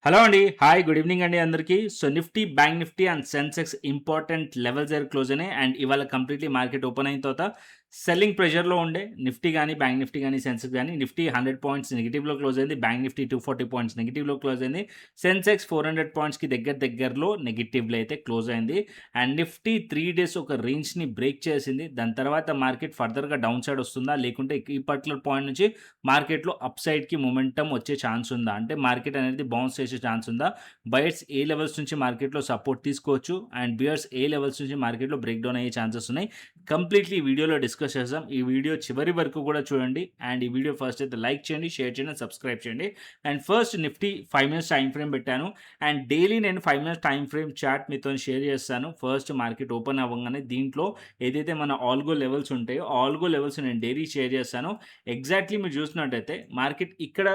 Hello అండి. Hi. Good evening అండి అందరికీ. So Nifty, bank Nifty and Sensex important levels దగ్గర క్లోజ్ అయినాయి. అండ్ ఇవాళ కంప్లీట్‌లీ మార్కెట్ ఓపెన్ అయిన తర్వాత సెల్లింగ్ ప్రెషర్‌లో ఉండే నిఫ్టీ గాని, బ్యాంక్ నిఫ్టీ గాని, సెన్సెక్స్ గాని నిఫ్టీ 100 పాయింట్స్ నెగెటివ్‌లో క్లోజ్ అయింది. బ్యాంక్ నిఫ్టీ 240 పాయింట్స్ నెగెటివ్‌లో క్లోజ్ అయింది. సెన్సెక్స్ 400 పాయింట్స్‌కి దగ్గరలో నెగెటివ్‌లో అయితే క్లోజ్ అయింది. అండ్ నిఫ్టీ 3 డేస్ ఒక రేంజ్‌ని బ్రేక్ చేసింది. దాని తర్వాత మార్కెట్ ఫర్దర్‌గా డౌన్ సైడ్ వస్తుందా? లేకుంటే ఈ పర్టిక్యులర్ పాయింట్ నుంచి మార్కెట్‌లో అప్ సైడ్‌కి మొమెంటమ్ వచ్చే ఛాన్స్ ఉందా? అంటే మార్కెట్ అనేది బౌన్స్ చేసే ఛాన్స్ ఉందా? బయర్స్ ఏ లెవెల్స్ నుంచి మార్కెట్‌లో సపోర్ట్ తీసుకోవచ్చు అండ్ బియర్స్ ఏ లెవెల్స్ నుంచి మార్కెట్‌లో బ్రేక్ డౌన్ అయ్యే ఛాన్సెస్ ఉన్నాయి. కంప్లీట్‌లీ ఈ వీడియోలో డిస్కస్ చేద్దాం. ఈ వీడియో చివరి వరకు కూడా చూడండి. అండ్ ఈ వీడియో ఫస్ట్ అయితే లైక్ చేయండి, షేర్ చేయండి, సబ్స్క్రైబ్ చేయండి. And first Nifty 5 minutes time frame పెట్టాను. అండ్ డైలీ నేను 5 మినిట్స్ టైమ్ ఫ్రేమ్ చార్ట్ మీతోని షేర్ చేస్తాను. ఫస్ట్ మార్కెట్ ఓపెన్ అవ్వంగానే దీంట్లో ఏదైతే మన ఆల్గో లెవెల్స్ ఉంటాయో, ఆల్గో లెవెల్స్ నేను డైలీ షేర్ చేస్తాను. ఎగ్జాక్ట్‌లీ మీరు చూసినట్టయితే మార్కెట్ ఇక్కడ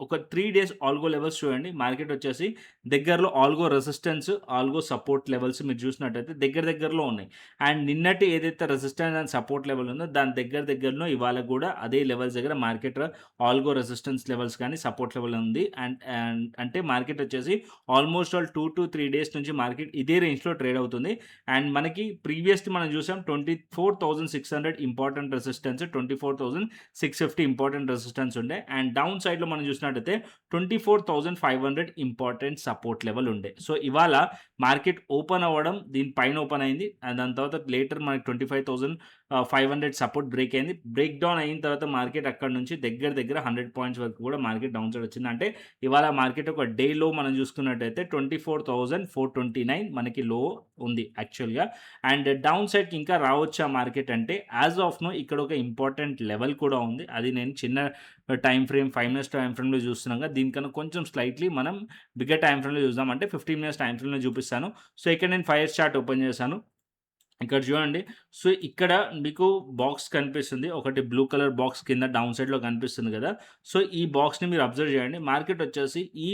ఒక 3 డేస్ ఆల్గో లెవెల్స్ చూడండి. మార్కెట్ వచ్చేసి దగ్గరలో algo resistance, algo support levels మీరు చూసినట్టయితే దగ్గరలో ఉన్నాయి. అండ్ నిన్నటి ఏదైతే రెసిస్టెన్స్ అండ్ సపోర్ట్ లెవెల్ ఉందో దాని దగ్గరలో ఇవాళ కూడా అదే లెవెల్స్ దగ్గర మార్కెట్ ఆల్గో రెసిస్టెన్స్ లెవెల్స్ కానీ సపోర్ట్ లెవెల్ ఉంది. అండ్ అండ్ అంటే మార్కెట్ వచ్చేసి ఆల్మోస్ట్ ఆల్ 2-3 డేస్ నుంచి మార్కెట్ ఇదే రేంజ్‌లో ట్రేడ్ అవుతుంది. అండ్ మనకి ప్రీవియస్‌లీ మనం చూసాం 24,600 ఇంపార్టెంట్ రెసిస్టెన్స్, 24,650 ఇంపార్టెంట్ రెసిస్టెన్స్ ఉండే. అండ్ డౌన్ సైడ్‌లో మనం చూసినట్టయితే 24,500 ఇంపార్టెంట్ సపోర్ట్ లెవెల్ ఉండే. సో ఇవాళ మార్కెట్ ఓపెన్ అవ్వడం దీని పైన ఓపెన్ అయింది. అండ్ దాని తర్వాత లేటర్ మనకి 25,500 సపోర్ట్ బ్రేక్ అయింది. బ్రేక్ డౌన్ అయిన తర్వాత మార్కెట్ అక్కడి నుంచి దగ్గర 100 పాయింట్స్ వరకు కూడా మార్కెట్ డౌన్ సైడ్ వచ్చింది. అంటే ఇవాళ మార్కెట్ ఒక డే లో మనం చూసుకున్నట్టయితే 24,429 మనకి లో ఉంది యాక్చువల్‌గా. అండ్ డౌన్ సైడ్‌కి ఇంకా రావచ్చా మార్కెట్ అంటే యాజ్ ఆఫ్ నో ఇక్కడ ఒక ఇంపార్టెంట్ లెవెల్ కూడా ఉంది. అది నేను చిన్న టైమ్ ఫ్రేమ్ 5 మినిట్స్ టైమ్ ఫ్రేమ్‌లో చూస్తున్నాంగా. దీనికన్నా కొంచెం స్లైట్‌లీ మనం బిగ్గర్ టైమ్ ఫ్రేమ్‌లో చూద్దాం. అంటే 15 మినిట్స్ టైమ్ ఫ్రేమ్‌లో చూపిస్తాను. సో ఇక్కడ నేను 5 ఇయర్స్ చార్ట్ ఓపెన్ చేశాను. ఇక్కడ చూడండి. సో ఇక్కడ మీకు బాక్స్ కనిపిస్తుంది. ఒకటి బ్లూ కలర్ బాక్స్ కింద డౌన్ సైడ్‌లో కనిపిస్తుంది కదా! సో ఈ బాక్స్‌ని మీరు అబ్జర్వ్ చేయండి. మార్కెట్ వచ్చేసి ఈ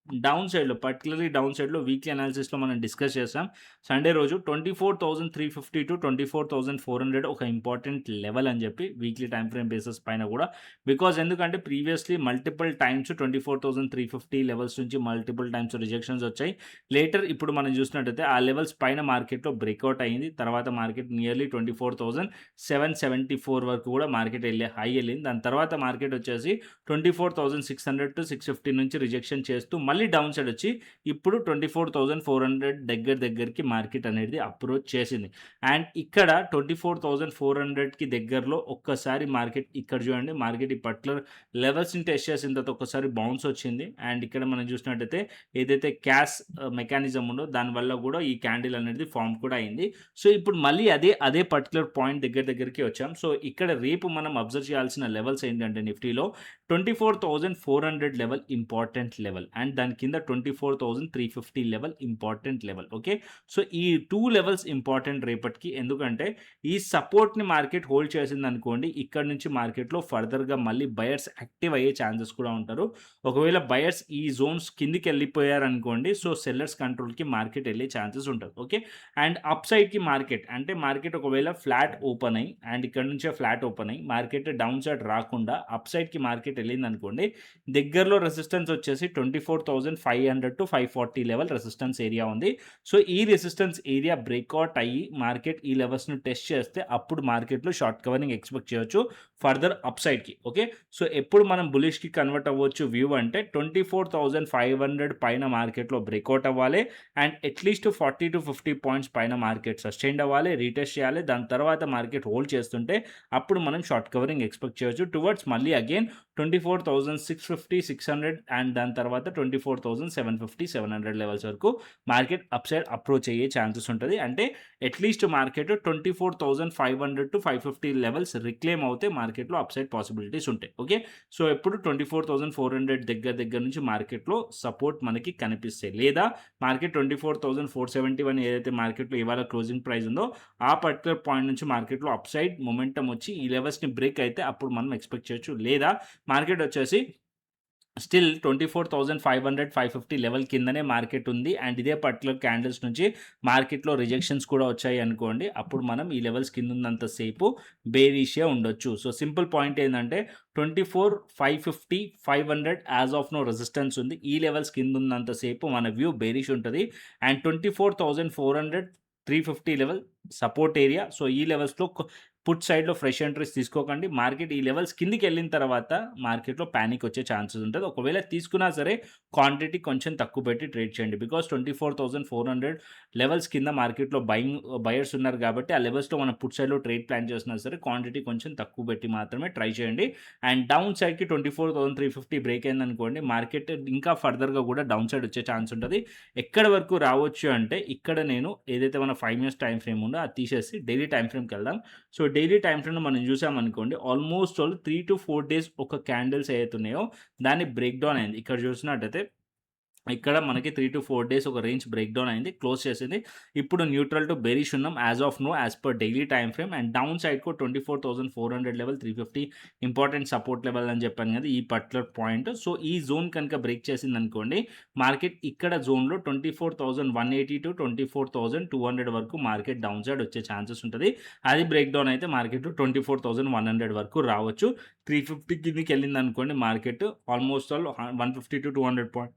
డౌన్ సైడ్‌లో పర్టిక్యులర్‌లీ డౌన్ సైడ్‌లో వీక్లీ అనాలిసిస్‌లో మనం డిస్కస్ చేసాం. సండే రోజు 24,350-24,400 ఒక ఇంపార్టెంట్ లెవెల్ అని చెప్పి వీక్లీ టైమ్ ఫ్రేమ్ బేసిస్ పైన కూడా. బికాజ్ ఎందుకంటే ప్రీవియస్‌లీ మల్టిపుల్ టైమ్స్ 24,350 లెవెల్స్ నుంచి మల్టిపుల్ టైమ్స్ రిజెక్షన్స్ వచ్చాయి. లేటర్ ఇప్పుడు మనం చూసినట్టయితే ఆ లెవెల్స్ పైన మార్కెట్‌లో బ్రేక్‌ఔట్ అయింది. తర్వాత మార్కెట్ నియర్లీ 24,774 వరకు కూడా మార్కెట్ హై ఎళ్ళింది. దాని తర్వాత మార్కెట్ వచ్చేసి 24,600-650 నుంచి రిజెక్షన్ చేస్తూ మళ్ళీ డౌన్ సైడ్ వచ్చి ఇప్పుడు 24,400 దగ్గరికి మార్కెట్ అనేది అప్రోచ్ చేసింది. అండ్ ఇక్కడ 24,400కి దగ్గరలో ఒక్కసారి మార్కెట్ ఇక్కడ చూడండి. మార్కెట్ ఈ పర్టిక్యులర్ లెవెల్స్‌ని టెస్ట్ చేసిన తర్వాత ఒక్కసారి బౌన్స్ వచ్చింది. అండ్ ఇక్కడ మనం చూసినట్టయితే ఏదైతే క్యాష్ మెకానిజం ఉందో దానివల్ల కూడా ఈ క్యాండిల్ అనేది ఫార్మ్ కూడా అయింది. సో ఇప్పుడు మళ్ళీ అదే పర్టిక్యులర్ పాయింట్ దగ్గరికి వచ్చాం. సో ఇక్కడ రేపు మనం అబ్జర్వ్ చేయాల్సిన లెవెల్స్ ఏంటంటే నిఫ్టీలో 24,400 లెవెల్ ఇంపార్టెంట్ లెవెల్. అండ్ దాని కింద 24,350 level important level. Okay. So ఈ 2 లెవెల్స్ ఇంపార్టెంట్ రేపటికి. ఎందుకంటే ఈ సపోర్ట్‌ని మార్కెట్ హోల్డ్ చేసిందనుకోండి, ఇక్కడ నుంచి మార్కెట్‌లో ఫర్దర్‌గా మళ్ళీ బయర్స్ యాక్టివ్ అయ్యే ఛాన్సెస్ కూడా ఉంటారు. ఒకవేళ బయర్స్ ఈ జోన్స్ కిందకెళ్ళిపోయారనుకోండి, సో సెల్లర్స్ కంట్రోల్‌కి మార్కెట్ ఎళ్ళే ఛాన్సెస్ ఉంటది. ఓకే. అండ్ అప్ సైడ్‌కి మార్కెట్ అంటే మార్కెట్ ఒకవేళ ఫ్లాట్ ఓపెన్ అయ్యి అండ్ ఇక్కడ నుంచే ఫ్లాట్ ఓపెన్ అయ్యి మార్కెట్ డౌన్ సైడ్ రాకుండా అప్ సైడ్‌కి మార్కెట్ ఎళ్ళిందనుకోండి, దగ్గరలో రెసిస్టెన్స్ వచ్చేసి 24,500-540 లెవెల్ రెసిస్టెన్స్ ఏరియా ఉంది. సో ఈ రెసిస్టెన్స్ ఏరియా బ్రేక్‌ఔట్ అయ్యి మార్కెట్ ఈ లెవెల్స్‌ని టెస్ట్ చేస్తే అప్పుడు మార్కెట్‌లో షార్ట్ కవరింగ్ ఎక్స్‌పెక్ట్ చేయొచ్చు ఫర్దర్ అప్ సైడ్‌కి. ఓకే. సో ఎప్పుడు మనం బులిష్‌కి కన్వర్ట్ అవ్వచ్చు వ్యూ అంటే 24,500 పైన మార్కెట్‌లో బ్రేక్‌ఔట్ అవ్వాలి. అండ్ అట్‌లీస్ట్ 40-50 పాయింట్స్ పైన మార్కెట్ సస్టైన్డ్ అవ్వాలి, రీటెస్ట్ చేయాలి. దాని తర్వాత మార్కెట్ హోల్డ్ చేస్తుంటే అప్పుడు మనం షార్ట్ కవరింగ్ ఎక్స్‌పెక్ట్ చేయొచ్చు. టువర్డ్స్ మళ్ళీ అగైన్ 24,650, 600 అండ్ దాని తర్వాత 24,750, 700 లెవెల్స్ వరకు మార్కెట్ అప్ సైడ్ అప్రోచ్ అయ్యే ఛాన్సెస్ ఉంటది. అంటే అట్‌లీస్ట్ మార్కెట్ 24,500-550 లెవెల్స్ రిక్లెయిమ్ అవుతే మార్కెట్‌లో అప్ సైడ్ పాసిబిలిటీస్ ఉంటాయి. ఓకే. సో ఎప్పుడు 24,400 దగ్గర నుంచి మార్కెట్‌లో సపోర్ట్ మనకి కనిపిస్తాయి. లేదా మార్కెట్ 24,471 ఏదైతే మార్కెట్‌లో ఇవాళ క్లోజింగ్ ప్రైస్ ఉందో ఆ పర్టిక్యులర్ పాయింట్ నుంచి మార్కెట్‌లో అప్ సైడ్ మొమెంటమ్ వచ్చి ఈ లెవెల్స్‌ని బ్రేక్ అయితే అప్పుడు మనం ఎక్స్‌పెక్ట్ చేయొచ్చు. లేదా మార్కెట్ వచ్చేసి స్టిల్ 24,500, 550 లెవెల్ కిందనే మార్కెట్ ఉంది. అండ్ ఇదే పర్టిక్యులర్ క్యాండిల్స్ నుంచి మార్కెట్‌లో రిజెక్షన్స్ కూడా వచ్చాయి అనుకోండి. అప్పుడు మనం ఈ లెవెల్స్ కింద ఉన్నంత సేపు బేరిష్‌గా ఉండొచ్చు. సో, సింపుల్ పాయింట్ ఏందంటే 24,550, 500 యాస్ ఆఫ్ నౌ రెసిస్టెన్స్ ఉంది. ఈ లెవెల్స్ కింద ఉన్నంత సేపు మన వ్యూ బేరిష్ ఉంటది. And 24,400, 350 level support area. So, ఈ లెవెల్స్‌లో పుట్ సైడ్‌లో ఫ్రెష్ ఎంట్రీస్ తీసుకోకండి. మార్కెట్ ఈ లెవెల్స్ కిందికెళ్ళిన తర్వాత మార్కెట్‌లో పానిక్ వచ్చే ఛాన్సెస్ ఉంటది. ఒకవేళ తీసుకున్నా సరే క్వాంటిటీ కొంచెం తక్కువ పెట్టి ట్రేడ్ చేయండి. బికాజ్ 24,400 లెవెల్స్ కింద మార్కెట్‌లో బయర్స్ ఉన్నారు కాబట్టి ఆ లెవెల్స్‌లో మనం పుట్ సైడ్‌లో ట్రేడ్ ప్లాన్ చేస్తున్నా సరే క్వాంటిటీ కొంచెం తక్కువ పెట్టి మాత్రమే ట్రై చేయండి. అండ్ డౌన్ సైడ్‌కి 24,350 బ్రేక్ అయిందనుకోండి మార్కెట్ ఇంకా ఫర్దర్‌గా కూడా డౌన్ సైడ్ వచ్చే ఛాన్స్ ఉంటది. ఎక్కడి వరకు రావచ్చు అంటే ఇక్కడ నేను ఏదైతే మన 5 మినిట్స్ టైమ్ ఫ్రేమ్ ఉందో అది తీసేసి డైలీ టైమ్ ఫ్రేమ్‌కెళ్దాం. సో, డైలీ టైమ్ ఫ్రేమ్‌లో మనం చూసామనుకోండి ఆల్మోస్ట్ ఆల్ 3-4 డేస్ ఒక క్యాండిల్స్ ఏవైతే ఉన్నాయో దాన్ని బ్రేక్ డౌన్ అయింది. ఇక్కడ చూసినట్టయితే ఇక్కడ మనకి 3-4 డేస్ ఒక రేంజ్ బ్రేక్ డౌన్ అయింది. క్లోజ్ చేసింది. ఇప్పుడు న్యూట్రల్ టు బేరిష్ ఉన్నాం as of now as per daily time frame. And down side 24,400 level, 350 important support level అని చెప్పాను కదా! ఈ పర్టిక్యులర్ పాయింట్. సో, ఈ జోన్ కనుక బ్రేక్ చేసిందనుకోండి మార్కెట్ ఇక్కడ జోన్‌లో 24,180-24,200 వరకు మార్కెట్ డౌన్ సైడ్ వచ్చే ఛాన్సెస్ ఉంటది. అది బ్రేక్ డౌన్ అయితే మార్కెట్ 24,100 వరకు రావచ్చు. 350 కిందకెళ్ళిందనుకోండి మార్కెట్ ఆల్మోస్ట్ ఆల్ 150-200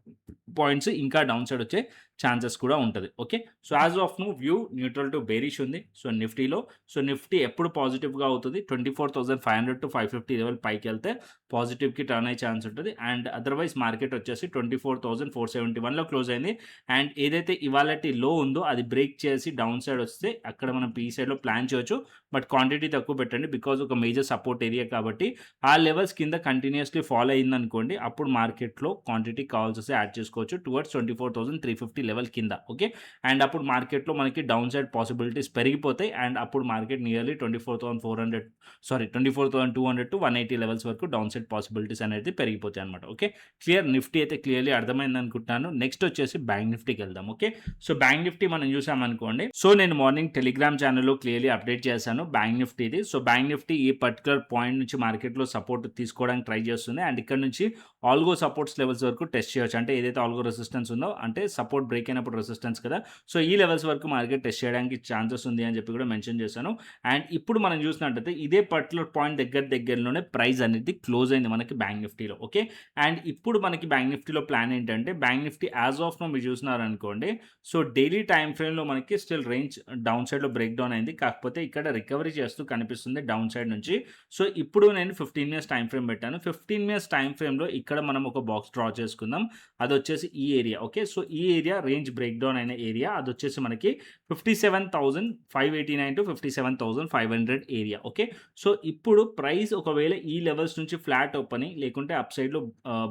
పాయింట్స్ ఇంకా డౌన్ సైడ్ వచ్చే ఛాన్సెస్ కూడా ఉంటది. Okay. So, as of now view neutral to bearish ఉంది. సో, నిఫ్టీలో. సో, నిఫ్టీ ఎప్పుడు పాజిటివ్‌గా అవుతది 24,500-550 లెవెల్ పైకెళ్తే పాజిటివ్‌కి టర్న్ అయ్యే ఛాన్స్ ఉంటది. అండ్ అదర్‌వైజ్ మార్కెట్ వచ్చేసి 24,471లో క్లోజ్ అయింది. అండ్ ఏదైతే ఇవాళటి లో ఉందో అది బ్రేక్ చేసి డౌన్ సైడ్ వస్తే అక్కడ మనం పీ సైడ్‌లో ప్లాన్ చేయొచ్చు. బట్ క్వాంటిటీ తక్కువ పెట్టండి. బికాజ్ ఒక మేజర్ సపోర్ట్ ఏరియా కాబట్టి ఆ లెవెల్స్ కింద కంటిన్యూయస్‌లీ ఫాలో అయిందనుకోండి అప్పుడు మార్కెట్‌లో క్వాంటిటీ కావాల్సొస్తే యాడ్ చేసుకోవచ్చు టువర్డ్స్ 24,350 లెవెల్ కింద. ఓకే. అండ్ అప్పుడు మార్కెట్‌లో మనకి డౌన్ సైడ్ పాసిబిలిటీస్ పెరిగిపోతాయి. అండ్ అప్పుడు మార్కెట్ నియర్లీ 24,200-180 లెవెల్స్ వరకు డౌన్ సైడ్ పాసిబిలిటీస్ అనేది పెరిగిపోతాయి అన్నమాట. ఓకే. క్లియర్. నిఫ్టీ అయితే క్లియర్‌లీ అర్థమైంది అనుకుంటున్నాను. నెక్స్ట్ వచ్చేసి బ్యాంక్ నిఫ్టీకి వెళ్దాం. ఓకే. సో, బ్యాంక్ నిఫ్టీ మనం చూసామనుకోండి. సో, నేను మార్నింగ్ టెలిగ్రామ్ ఛానెల్‌లో క్లియర్‌లీ అప్డేట్ చేశాను బ్యాంక్ నిఫ్టీది. సో, బ్యాంక్ నిఫ్టీ ఈ పర్టిక్యులర్ పాయింట్ నుంచి మార్కెట్‌లో సపోర్ట్ తీసుకోవడానికి ట్రై చేస్తుంది. అండ్ ఇక్కడ నుంచి ఆల్గో సపోర్ట్స్ లెవెల్స్ వరకు టెస్ట్ చేయొచ్చు. అంటే ఏదైతే ఆల్గో రెసిస్టెన్స్ ఉందో అంటే సపోర్ట్ బ్రేక్ అయినప్పుడు రెసిస్టెన్స్ కదా! సో, ఈ లెవెల్స్ వరకు మార్కెట్ టెస్ట్ చేయడానికి ఛాన్సెస్ ఉంది అని చెప్పి కూడా మెన్షన్ చేశాను. అండ్ ఇప్పుడు మనం చూసినట్టయితే ఇదే పర్టిక్యులర్ పాయింట్ దగ్గరలోనే ప్రైస్ అనేది క్లోజ్ అయింది మనకి బ్యాంక్ నిఫ్టీలో. ఓకే. అండ్ ఇప్పుడు మనకి బ్యాంక్ నిఫ్టీలో ప్లాన్ ఏంటంటే bank Nifty as of now మీరు చూస్తున్నారనుకోండి. సో, డైలీ టైమ్ ఫ్రేమ్‌లో మనకి స్టిల్ రేంజ్ డౌన్ సైడ్‌లో బ్రేక్ డౌన్ అయింది. కాకపోతే ఇక్కడ రికవరీ చేస్తూ కనిపిస్తుంది డౌన్ సైడ్ నుంచి. సో, ఇప్పుడు నేను 15 మినిట్స్ టైమ్ ఫ్రేమ్ పెట్టాను. 15 మినిట్స్ టైమ్ ఫ్రేమ్‌లో ఇక్కడ మనం ఒక బాక్స్ డ్రా చేసుకుందాం. అదొచ్చేసి ఈ ఏరియా. ఓకే. సో, ఈ ఏరియా రేంజ్ బ్రేక్ డౌన్ అయిన ఏరియా అదొచ్చేసి మనకి 57,589-57,500 ఏరియా. ఓకే. సో, ఇప్పుడు ప్రైస్ ఒకవేళ ఈ లెవెల్స్ నుంచి ఫ్లాట్ ఓపెన్ అయ్యి లేకుంటే అప్ సైడ్‌లో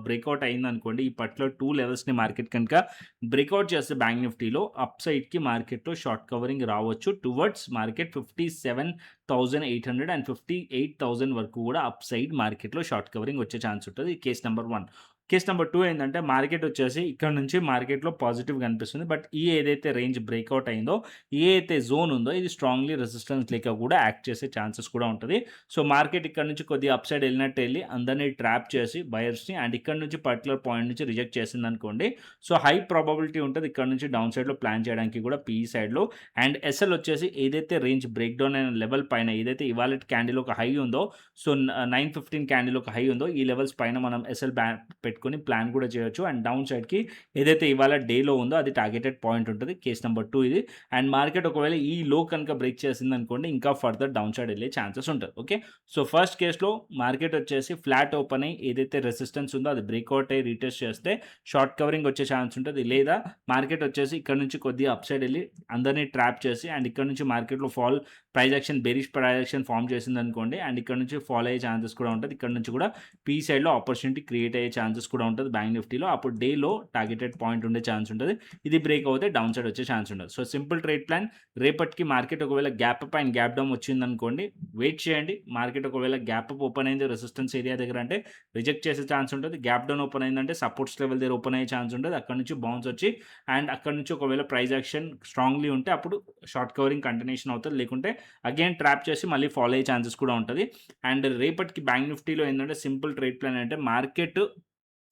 బ్రేక్‌ఔట్ అయిందనుకోండి. ఈ పర్టిక్యులర్ 2 లెవెల్స్‌ని మార్కెట్ కనుక బ్రేక్‌ఔట్ చేస్తే బ్యాంక్ నిఫ్టీలో అప్ సైడ్‌కి మార్కెట్‌లో షార్ట్ కవరింగ్ రావచ్చు టువర్డ్స్ మార్కెట్ 57,800 అండ్ 58,000 వరకు కూడా అప్ సైడ్ మార్కెట్‌లో షార్ట్ కవరింగ్ వచ్చే ఛాన్స్ ఉంటది. Case number 1. కేస్ నంబర్ 2 ఏందంటే మార్కెట్ వచ్చేసి ఇక్కడ నుంచి మార్కెట్‌లో పాజిటివ్‌గా కనిపిస్తుంది. బట్ ఈ ఏదైతే రేంజ్ బ్రేక్‌ఔట్ అయిందో, ఏ అయితే జోన్ ఉందో ఇది స్ట్రాంగ్‌లీ రెసిస్టెన్స్ లెక్క కూడా యాక్ట్ చేసే ఛాన్సెస్ కూడా ఉంటది. సో, మార్కెట్ ఇక్కడ నుంచి కొద్దిగా అప్ సైడ్ ఎళ్ళినట్టు ఎళ్లి అందరిని ట్రాప్ చేసి బయర్స్‌ని అండ్ ఇక్కడ నుంచి పర్టిక్యులర్ పాయింట్ నుంచి రిజెక్ట్ చేసిందనుకోండి. సో, హై ప్రాబబిలిటీ ఉంటది ఇక్కడ నుంచి డౌన్ సైడ్‌లో ప్లాన్ చేయడానికి కూడా పీఈ సైడ్‌లో. అండ్ ఎస్ఎల్ వచ్చేసి ఏదైతే రేంజ్ బ్రేక్ డౌన్ అయిన లెవెల్ పైన ఏదైతే ఇవాల్టి క్యాండిల్ ఒక హై ఉందో, సో, 9:15 క్యాండిల్ ఒక హై ఉందో ఈ లెవెల్స్ పైన మనం ఎస్ఎల్ పెట్టుకొని ప్లాన్ కూడా చేయొచ్చు. అండ్ డౌన్ సైడ్‌కి ఏదైతే ఇవాళ డేలో ఉందో అది టార్గెటెడ్ పాయింట్ ఉంటది. కేస్ నంబర్ 2 ఇది. అండ్ మార్కెట్ ఒకవేళ ఈ లో కనుక బ్రేక్ చేసిందనుకోండి ఇంకా ఫర్దర్ డౌన్ సైడ్ ఎళ్ళే ఛాన్సెస్ ఉంటది. ఓకే. సో, ఫస్ట్ కేస్‌లో మార్కెట్ వచ్చేసి ఫ్లాట్ ఓపెన్ అయ్యి ఏదైతే రెసిస్టెన్స్ ఉందో అది బ్రేక్‌ఔట్ అయ్యి రీటెస్ట్ చేస్తే షార్ట్ కవరింగ్ వచ్చే ఛాన్స్ ఉంటది. లేదా మార్కెట్ వచ్చేసి ఇక్కడ నుంచి కొద్దిగా అప్ సైడ్ ఎళ్లి అందరిని ట్రాప్ చేసి అండ్ ఇక్కడ నుంచి మార్కెట్‌లో price action bearish price action form చేసిందనుకోండి అండ్ ఇక్కడ నుంచి ఫాల్ అయ్యే ఛాన్సెస్ కూడా ఉంటది. ఇక్కడ నుంచి కూడా పీ సైడ్‌లో ఆపర్చునిటీ క్రియేట్ అయ్యే ఛాన్సెస్ కూడా ఉంటది బ్యాంక్ నిఫ్టీలో. అప్పుడు డేలో టార్గెటెడ్ పాయింట్ ఉండే ఛాన్స్ ఉంటది. ఇది బ్రేక్ అవుతే డౌన్ సైడ్ వచ్చే ఛాన్స్ ఉండదు. సో, సింపుల్ ట్రేడ్ ప్లాన్ రేపటికి మార్కెట్ ఒకవేళ gap up and gap down వచ్చిందనుకోండి వెయిట్ చేయండి. మార్కెట్ ఒకవేళ గ్యాప్ అప్ ఓపెన్ అయింది రెసిస్టెన్స్ ఏరియా దగ్గర అంటే రిజెక్ట్ చేసే ఛాన్స్ ఉంటది. గ్యాప్ డౌన్ ఓపెన్ అయిందంటే సపోర్ట్స్ లెవెల్ దగ్గర ఓపెన్ అయ్యే ఛాన్స్ ఉంటది. అక్కడ నుంచి బౌన్స్ వచ్చి అండ్ అక్కడ నుంచి ఒకవేళ ప్రైస్ యాక్షన్ స్ట్రాంగ్‌లీ ఉంటే అప్పుడు షార్ట్ కవరింగ్ కంటిన్యూషన్ అవుతది. లేకుంటే అగైన్ ట్రాప్ చేసి మళ్ళీ ఫాలో అయ్యే ఛాన్సెస్ కూడా ఉంటది. అండ్ రేపటికి బ్యాంక్ నిఫ్టీలో ఏందంటే సింపుల్ ట్రేడ్ ప్లాన్ అంటే మార్కెట్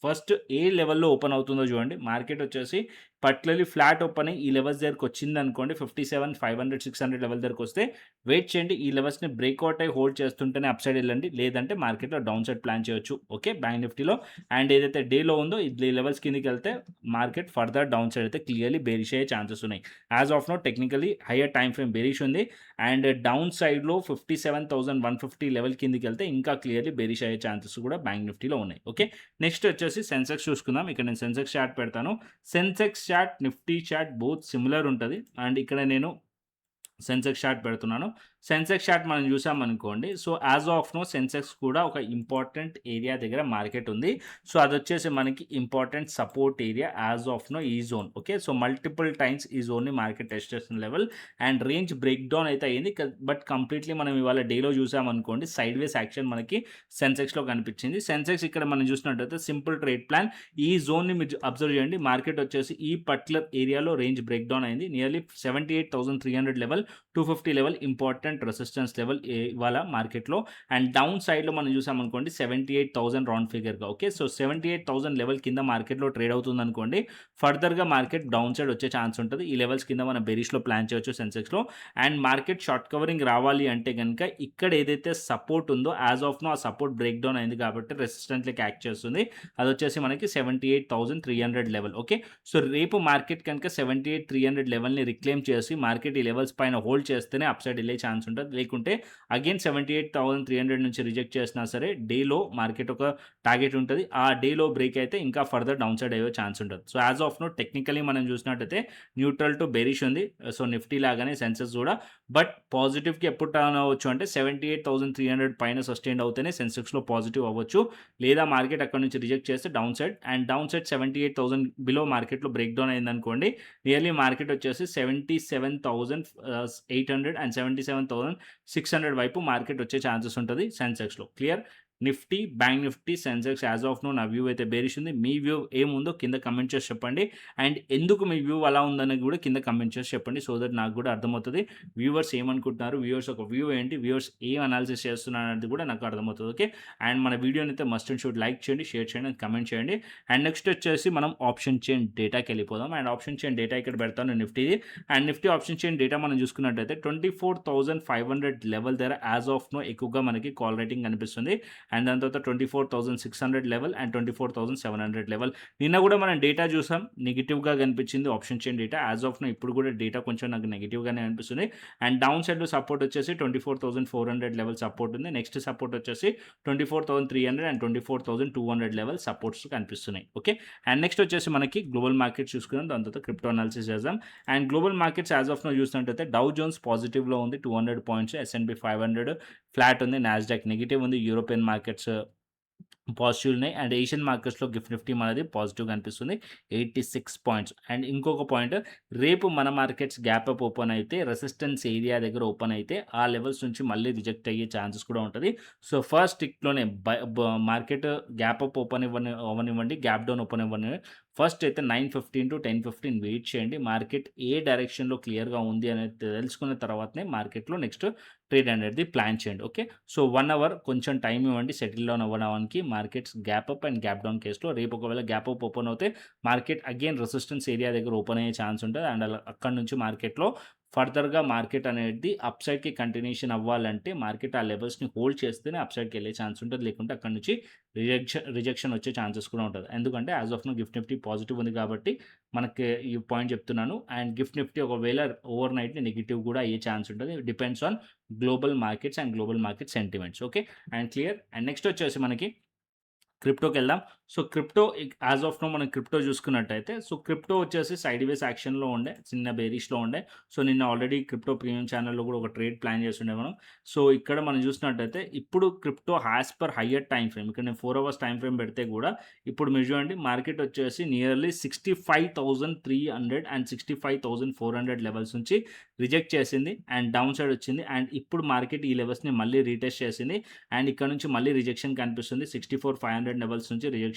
ఫస్ట్ ఏ లెవెల్‌లో ఓపెన్ అవుతుందో చూడండి. మార్కెట్ వచ్చేసి పర్టిక్యులర్‌లీ ఫ్లాట్ ఓపెన్ అయ్యి ఈ లెవెల్స్ దగ్గరకొచ్చిందనుకోండి 57, 500, 600 లెవెల్ దగ్గరకొస్తే వెయిట్ చేయండి. ఈ లెవెల్స్‌ని బ్రేక్‌ఔట్ అయ్యి హోల్డ్ చేస్తుంటేనే అప్ సైడ్ ఎళ్ళండి. లేదంటే మార్కెట్‌లో డౌన్ సైడ్ ప్లాన్ చేయొచ్చు. ఓకే. బ్యాంక్ నిఫ్టీలో అండ్ ఏదైతే డేలో ఉందో ఈ లెవెల్స్ కిందకెళ్తే మార్కెట్ ఫర్దర్ డౌన్ సైడ్ అయితే క్లియర్‌లీ బేరిష్ అయ్యే ఛాన్సెస్ ఉన్నాయి. As of now technically higher time frame bearish ఉంది. అండ్ డౌన్ సైడ్‌లో 57,150 లెవెల్ కిందకెళ్తే ఇంకా క్లియర్‌లీ బేరిష్ అయ్యే ఛాన్సెస్ కూడా బ్యాంక్ నిఫ్టీలో ఉన్నాయి. ఓకే. నెక్స్ట్ వచ్చేసి సెన్సెక్స్ చూసుకుందాం. ఇక్కడ నేను సెన్సెక్స్ చార్ట్ పెడతాను. Sensex chart, Nifty chart both similar ఉంటది. అండ్ ఇక్కడ నేను సెన్సెక్స్ చార్ట్ పెడుతున్నాను. సెన్సెక్స్ చార్ట్ మనం చూసామనుకోండి. So, as of now Sensex కూడా ఒక ఇంపార్టెంట్ ఏరియా దగ్గర మార్కెట్ ఉంది. సో, అదొచ్చేసి మనకి important support area as of now ఈ zone. Okay. So, multiple times ఈ జోన్‌ని మార్కెట్ టెస్ట్ చేస్తున్న level and range break down అయితే అయింది. బట్ కంప్లీట్‌లీ మనం ఇవాళ డేలో చూసామనుకోండి సైడ్ వేస్ యాక్షన్ మనకి సెన్సెక్స్‌లో కనిపించింది. సెన్సెక్స్ ఇక్కడ మనం చూసినట్టయితే సింపుల్ ట్రేడ్ ప్లాన్ ఈ జోన్‌ని మీరు అబ్జర్వ్ చేయండి. మార్కెట్ వచ్చేసి ఈ పర్టిక్యులర్ ఏరియాలో రేంజ్ బ్రేక్ డౌన్ అయింది. Nearly 78,300 level, 250 level important resistance level ఇవాళ మార్కెట్‌లో అండ్ డౌన్ సైడ్‌లో మనం చూసామనుకోండి 78,000 రౌండ్ ఫిగర్‌గా. ఓకే. సో, 78,000 లెవెల్ కింద మార్కెట్‌లో ట్రేడ్ అవుతుందనుకోండి. ఫర్దర్‌గా మార్కెట్ డౌన్ సైడ్ వచ్చే ఛాన్స్ ఉంటది. ఈ లెవెల్స్ కింద మనం బెరిష్‌లో ప్లాన్ చేయొచ్చు సెన్సెక్స్‌లో. అండ్ మార్కెట్ షార్ట్ కవరింగ్ రావాలి అంటే గనుక ఇక్కడ ఏదైతే సపోర్ట్ ఉందో యాస్ ఆఫ్ నౌ ఆ సపోర్ట్ బ్రేక్ డౌన్ అయింది కాబట్టి రెసిస్టెంట్ లెక్క యాక్ట్ చేస్తుంది. అదొచ్చేసి మనకి 78,300 లెవెల్. ఓకే. సో, రేపు మార్కెట్ కనుక 78,300 లెవెల్‌ని రిక్లెయిమ్ చేసి మార్కెట్ ఈ లెవెల్స్ పైన హోల్డ్ చేస్తేనే అప్ సైడ్ ఎళ్ళే ఛాన్స్ ఉంటది. లేకుంటే అగైన్ 78,300 నుంచి రిజెక్ట్ చేసినా సరే డేలో మార్కెట్ ఒక టార్గెట్ ఉంటది. ఆ డేలో బ్రేక్ అయితే ఇంకా ఫర్దర్ డౌన్ సైడ్ అయ్యే ఛాన్స్ ఉంటది. So, as of now technically మనం చూసినట్టయితే న్యూట్రల్ టు బేరిష్ ఉంది. సో, నిఫ్టీ లాగానే సెన్సెక్స్ కూడా. బట్ పాజిటివ్‌కి ఎప్పుడు టర్న్ అవ్వచ్చు అంటే 78,300 పైన సస్టైన్ అవుతేనే సెన్సెక్స్‌లో పాజిటివ్ అవ్వచ్చు. లేదా మార్కెట్ అక్కడి నుంచి రిజెక్ట్ చేస్తే down side and down side 78,000 below మార్కెట్‌లో బ్రేక్ డౌన్ అయిందనుకోండి. నియర్లీ మార్కెట్ వచ్చేసి 77,800 అండ్ 77,600 వైపు మార్కెట్ వచ్చే ఛాన్సెస్ ఉంటది సెన్సెక్స్‌లో. Clear? Nifty, bank Nifty, Sensex as of now నా వ్యూ అయితే బేరిష్ ఉంది. మీ వ్యూ ఏముందో కింద కామెంట్ చేసి చెప్పండి. అండ్ ఎందుకు మీ వ్యూ అలా ఉందనేది కూడా కింద కామెంట్ చేసి చెప్పండి. సో దట్ నాకు కూడా అర్థమవుతది. వ్యూవర్స్ ఏమనుకుంటున్నారు? వ్యూవర్స్ ఒక వ్యూ ఏంటి? వ్యూవర్స్ ఏం అనాలిసిస్ చేస్తున్నారు అనేది కూడా నాకు అర్థమవుతది. ఓకే. అండ్ మన వీడియోని అయితే మస్ట్ అండ్ షుడ్ లైక్ చేయండి, షేర్ చేయండి అండ్ కామెంట్ చేయండి. అండ్ నెక్స్ట్ వచ్చేసి మనం ఆప్షన్ చైన్ డేటాకి వెళ్ళిపోదాం. అండ్ ఆప్షన్ చైన్ డేటా ఇక్కడ పెడతాను నిఫ్టీది. And Nifty option chain data మనం చూసుకున్నట్టయితే 24,500 లెవెల్ దగ్గర యాస్ ఆఫ్ నో ఎక్కువగా మనకి కాల్ రేటింగ్ కనిపిస్తుంది. అండ్ దాని తర్వాత 24,600 లెవెల్ అండ్ 24,700 లెవెల్. నిన్న కూడా మనం డేటా చూసాం. నెగెటివ్‌గా కనిపించింది option chain data. As of now ఇప్పుడు కూడా డేటా కొంచెం నాకు నెగెటివ్‌గానే అనిపిస్తుంది. అండ్ డౌన్ సైడ్‌లో సపోర్ట్ వచ్చేసి 24,400 లెవెల్ సపోర్ట్ ఉంది. నెక్స్ట్ సపోర్ట్ వచ్చేసి 24,300 అండ్ 24,200 లెవెల్ సపోర్ట్స్ కనిపిస్తున్నాయి. ఓకే. అండ్ నెక్స్ట్ వచ్చేసి మనకి గ్లోబల్ మార్కెట్ చూసుకుందాం. దాని తర్వాత క్రిప్టో అనాలిసిస్ చేద్దాం. And global markets as of now చూసినట్టయితే డౌ జోన్స్ పాజిటివ్‌లో ఉంది 200 పాయింట్స్. ఎస్ఎన్‌పి 500 ఫ్లాట్ ఉంది. నాస్డాక్ నెగెటివ్ ఉంది. యూరోపియన్ మార్కెట్స్ పాజిటివ్ ఉన్నాయి. అండ్ ఏషియన్ మార్కెట్స్‌లో గిఫ్ట్ నిఫ్టీ మనది పాజిటివ్‌గా కనిపిస్తుంది. 86 పాయింట్స్. అండ్ ఇంకొక పాయింట్ రేపు మన మార్కెట్స్ గ్యాప్ అప్ ఓపెన్ అయితే రెసిస్టెన్స్ ఏరియా దగ్గర ఓపెన్ అయితే ఆ లెవెల్స్ నుంచి మళ్ళీ రిజెక్ట్ అయ్యే ఛాన్సెస్ కూడా ఉంటది. సో, ఫస్ట్ టిక్‌లోనే మార్కెట్ గ్యాప్ అప్ ఓపెన్ అవ్వనివ్వండి, గ్యాప్ డౌన్ ఓపెన్ అవ్వనివ్వండి. ఫస్ట్ అయితే 9:15 టు 10:15 వెయిట్ చేయండి. మార్కెట్ ఏ డైరెక్షన్‌లో క్లియర్‌గా ఉంది అనేది తెలుసుకున్న తర్వాతనే మార్కెట్‌లో నెక్స్ట్ ట్రేడ్ అనేది ప్లాన్ చేయండి. ఓకే. సో, 1 అవర్ కొంచెం టైం ఇవ్వండి సెటిల్ డౌన్ అవ్వడానికి. Markets gap up and gap down కేస్‌లో రేపు ఒకవేళ గ్యాప్ అప్ ఓపెన్ అవుతే మార్కెట్ అగైన్ రెసిస్టెన్స్ ఏరియా దగ్గర ఓపెన్ అయ్యే ఛాన్స్ ఉంటది. అండ్ అక్కడి నుంచి మార్కెట్‌లో ఫర్దర్‌గా మార్కెట్ అనేది అప్ సైడ్‌కి కంటిన్యూషన్ అవ్వాలంటే మార్కెట్ ఆ లెవెల్స్‌ని హోల్డ్ చేస్తేనే అప్ సైడ్‌కి వెళ్ళే ఛాన్స్ ఉంటది. లేకుంటే అక్కడి నుంచి రిజెక్షన్ వచ్చే ఛాన్సెస్ కూడా ఉంటది. ఎందుకంటే as of now gift Nifty positive ఉంది కాబట్టి మనకి ఈ పాయింట్ చెప్తున్నాను. అండ్ గిఫ్ట్ నిఫ్టీ ఒకవేళ ఓవర్ నైట్ నెగెటివ్ కూడా అయ్యే ఛాన్స్ ఉంటది. Depends on global markets and global market sentiments. Okay. And clear. And next వచ్చేసి మనకి క్రిప్టోకెళ్దాం. So, crypto as of now మనం క్రిప్టో చూసుకున్నట్టయితే సో, క్రిప్టో వచ్చేసి సైడ్ వేస్ యాక్షన్‌లో ఉండే. చిన్న బేరిష్‌లో ఉండే. సో, నిన్న ఆల్రెడీ క్రిప్టో ప్రీమియం ఛానెల్‌లో కూడా ఒక ట్రేడ్ ప్లాన్ చేసుండే మనం. సో, ఇక్కడ మనం చూసినట్టయితే ఇప్పుడు crypto as per higher time frame ఇక్కడ నేను 4 అవర్స్ టైమ్ ఫ్రేమ్ పెడితే కూడా ఇప్పుడు మీరు చూడండి మార్కెట్ వచ్చేసి నియర్లీ 65,300 అండ్ 65,400 లెవెల్స్ నుంచి రిజెక్ట్ చేసింది. అండ్ డౌన్ సైడ్ వచ్చింది. అండ్ ఇప్పుడు మార్కెట్ ఈ లెవెల్స్‌ని మళ్ళీ రీటెస్ట్ చేసింది. అండ్ ఇక్కడ నుంచి మళ్ళీ రిజెక్షన్ కనిపిస్తుంది. 64,500 లెవెల్స్ నుంచి రిజెక్షన్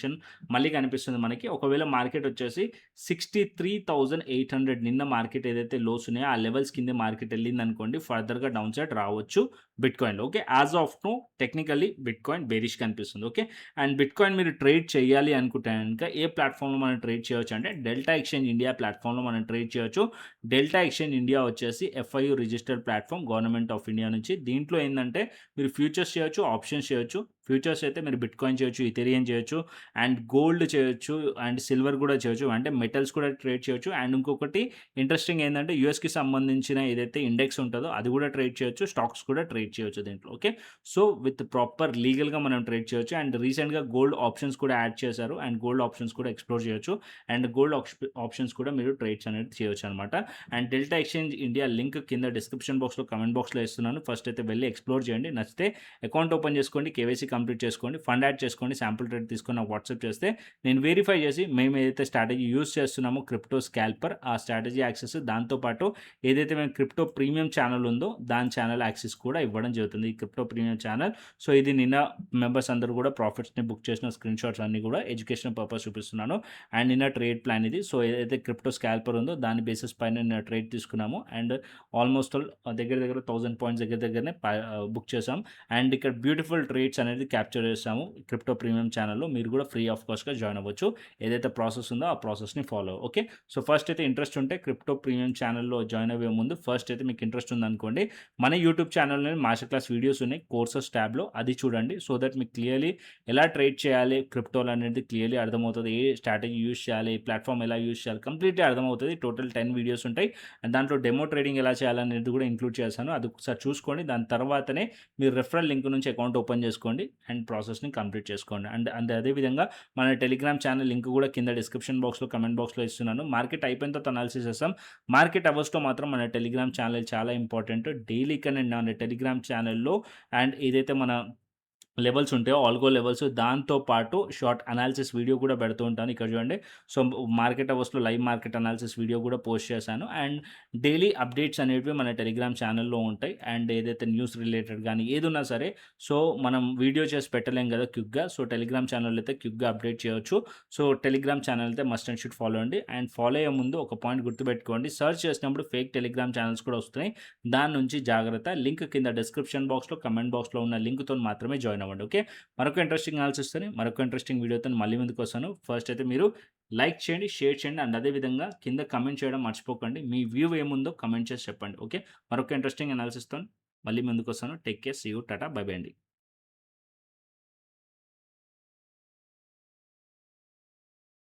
మళ్ళీ కనిపిస్తుంది మనకి. ఒకవేళ మార్కెట్ వచ్చేసి 63,800 నిన్న మార్కెట్ ఏదైతే లోస్ ఉన్నాయో ఆ లెవెల్స్ కింద మార్కెట్ వెళ్ళిందనుకోండి ఫర్దర్‌గా డౌన్ సైడ్ రావచ్చు. బిట్‌కాయిన్‌లో. Okay. As of now technically bitcoin bearish కనిపిస్తుంది. ఓకే. అండ్ బిట్‌కాయిన్ మీరు ట్రేడ్ చేయాలి అనుకుంటే గనుక ఏ ప్లాట్‌ఫామ్‌లో మనం ట్రేడ్ చేయొచ్చు అంటే డెల్టా ఎక్స్‌చేంజ్ ఇండియా ప్లాట్‌ఫామ్‌లో మనం ట్రేడ్ చేయొచ్చు. డెల్టా ఎక్స్‌చేంజ్ ఇండియా వచ్చేసి FIU registered platform government of India నుంచి. దీంట్లో ఏందంటే మీరు ఫ్యూచర్స్ చేయొచ్చు, ఆప్షన్స్ చేయొచ్చు. ఫ్యూచర్స్ అయితే మీరు బిట్‌కాయిన్ చేయొచ్చు, ఇథీరియం చేయొచ్చు అండ్ గోల్డ్ చేయొచ్చు అండ్ సిల్వర్ కూడా చేయొచ్చు. అంటే మెటల్స్ కూడా ట్రేడ్ చేయొచ్చు. అండ్ ఇంకొకటి ఇంట్రెస్టింగ్ ఏందంటే యూఎస్‌కి సంబంధించిన ఏదైతే ఇండెక్స్ ఉంటదో అది కూడా ట్రేడ్ చేయొచ్చు. స్టాక్స్ కూడా ట్రేడ్ చేయొచ్చు దీంట్లో. ఓకే. సో, విత్ ప్రాపర్ లీగల్‌గా మనం ట్రేడ్ చేయొచ్చు. అండ్ రీసెంట్‌గా గోల్డ్ ఆప్షన్స్ కూడా యాడ్ చేశారు. అండ్ గోల్డ్ ఆప్షన్స్ కూడా ఎక్స్‌ప్లోర్ చేయొచ్చు. అండ్ గోల్డ్ ఆప్షన్స్ కూడా మీరు ట్రేడ్స్ అనేది చేయొచ్చనమాట. And delta exchange India link కింద డిస్క్రిప్షన్ బాక్స్‌లో, కామెంట్ బాక్స్‌లో ఇస్తున్నాను. ఫస్ట్ అయితే వెళ్లి ఎక్స్‌ప్లోర్ చేయండి. నచ్చితే అకౌంట్ ఓపెన్ చేసుకోండి. కేవైసీ కంప్లీట్ చేసుకోండి. ఫండ్ యాడ్ చేసుకోండి. శాంపుల్ ట్రేడ్ తీసుకొని నాకు వాట్సాప్ చేస్తే నేను వెరిఫై చేసి మేము ఏదైతే స్ట్రాటజీ యూజ్ చేస్తున్నామో క్రిప్టో స్కాల్పర్ ఆ స్ట్రాటజీ యాక్సెస్ దాంతో పాటు ఏదైతే మేము క్రిప్టో ప్రీమియం ఛానల్ ఉందో దాని ఛానల్ యాక్సెస్ కూడా ఇవ్వడం జరుగుతుంది. ఈ క్రిప్టో ప్రీమియం ఛానల్. సో, ఇది నిన్న మెంబర్స్ అందరూ కూడా ప్రాఫిట్స్‌ని బుక్ చేసిన స్క్రీన్‌షాట్స్ అన్నీ కూడా ఎడ్యుకేషనల్ పర్పస్ చూపిస్తున్నాను. అండ్ నిన్న ట్రేడ్ ప్లాన్ ఇది. సో, ఏదైతే క్రిప్టో స్కాల్పర్ ఉందో దాని బేసిస్ పైన నిన్న ట్రేడ్ తీసుకున్నాము. అండ్ ఆల్మోస్ట్ ఆల్ దగ్గర దగ్గర 1000 పాయింట్స్ దగ్గరనే బుక్ చేసాం. అండ్ ఇక్కడ బ్యూటిఫుల్ ట్రేడ్స్ అనేది క్యాప్చర్ చేసాము క్రిప్టో ప్రీమియం ఛానల్‌లో. మీరు కూడా ఫ్రీ ఆఫ్ కాస్ట్‌గా జాయిన్ అవ్వచ్చు. ఏదైతే ప్రాసెస్ ఉందో ఆ ప్రాసెస్‌ని ఫాలో ఓకే. సో, ఫస్ట్ అయితే ఇంట్రెస్ట్ ఉంటే క్రిప్టో ప్రీమియం ఛానల్‌లో జాయిన్ అవ్వే ముందు ఫస్ట్ అయితే మీకు ఇంట్రెస్ట్ ఉందనుకోండి, మన యూట్యూబ్ ఛానల్‌లో మాస్టర్ క్లాస్ వీడియోస్ ఉన్నాయి. కోర్సెస్ ట్యాబ్‌లో అది చూడండి. సో దట్ మీకు క్లియర్‌లీ ఎలా ట్రేడ్ చేయాలి క్రిప్టోలో అనేది క్లియర్‌లీ అర్థమవుతది. ఏ స్ట్రాటజీ యూజ్ చేయాలి, ప్లాట్‌ఫార్మ్ ఎలా యూజ్ చేయాలి కంప్లీట్‌లీ అర్థమవుతది. టోటల్ 10 వీడియోస్ ఉంటాయి. అండ్ దాంట్లో డెమో ట్రేడింగ్ ఎలా చేయాలనేది కూడా ఇంక్లూడ్ చేశాను. అది ఒకసారి చూసుకోండి. దాని తర్వాతనే మీరు రిఫరల్ లింక్ నుంచి అకౌంట్ ఓపెన్ చేసుకోండి అండ్ ప్రాసెస్‌ని కంప్లీట్ చేసుకోండి. అండ్ అండ్ అదే విధంగా మన టెలిగ్రామ్ ఛానల్ లింక్ కూడా కింద డిస్క్రిప్షన్ బాక్స్‌లో, కామెంట్ బాక్స్‌లో ఇస్తున్నాను. మార్కెట్ అయిపోయిన తర్వాత అనాలిసిస్ చేస్తాం. మార్కెట్ అవర్స్‌లో మాత్రం మన టెలిగ్రామ్ ఛానల్ చాలా ఇంపార్టెంట్. డైలీ కనెక్ట్ మన టెలిగ్రామ్ ఛానల్‌లో అండ్ ఏదైతే మన లెవెల్స్ ఉంటాయో ఆల్గో లెవెల్స్ దాంతో పాటు షార్ట్ అనాలిసిస్ వీడియో కూడా పెడుతూ ఉంటాను. ఇక్కడ చూడండి. సో, మార్కెట్ అవర్స్‌లో లైవ్ మార్కెట్ అనాలిసిస్ వీడియో కూడా పోస్ట్ చేశాను. అండ్ డైలీ అప్డేట్స్ అనేటివి మన టెలిగ్రామ్ ఛానల్‌లో ఉంటాయి. అండ్ ఏదైతే న్యూస్ రిలేటెడ్ గానీ ఏదున్నా సరే సో, మనం వీడియో చేసి పెట్టలేం కదా క్విక్‌గా. సో, టెలిగ్రామ్ ఛానల్ అయితే క్విక్‌గా అప్డేట్ చేయొచ్చు. సో, టెలిగ్రామ్ ఛానల్ అయితే మస్ట్ అండ్ షుడ్ ఫాలో అండి. అండ్ ఫాలో అయ్యే ముందు ఒక పాయింట్ గుర్తుపెట్టుకోండి. సెర్చ్ చేసినప్పుడు ఫేక్ టెలిగ్రామ్ ఛానల్స్ కూడా వస్తున్నాయి. దాని నుంచి జాగ్రత్త. లింక్ కింద డిస్క్రిప్షన్ బాక్స్‌లో, కామెంట్ బాక్స్‌లో ఉన్న లింక్‌తోని మాత్రమే జాయిన్ అవ్వండి. ఓకే. మరొక ఇంట్రెస్టింగ్ అనాలిసిస్‌తోని మరొక ఇంట్రెస్టింగ్ వీడియోతోని మళ్ళీ ముందుకొస్తాను. ఫస్ట్ అయితే మీరు లైక్ చేయండి, షేర్ చేయండి అండ్ అదే విధంగా కింద కామెంట్ చేయడం మర్చిపోకండి. మీ వ్యూ ఏముందో కామెంట్ చేసి చెప్పండి. ఓకే. మరొక ఇంట్రెస్టింగ్ అనాలిసిస్‌తోని మళ్ళీ ముందుకొస్తాను. Take care. See you. Tata. Bye bye అండి.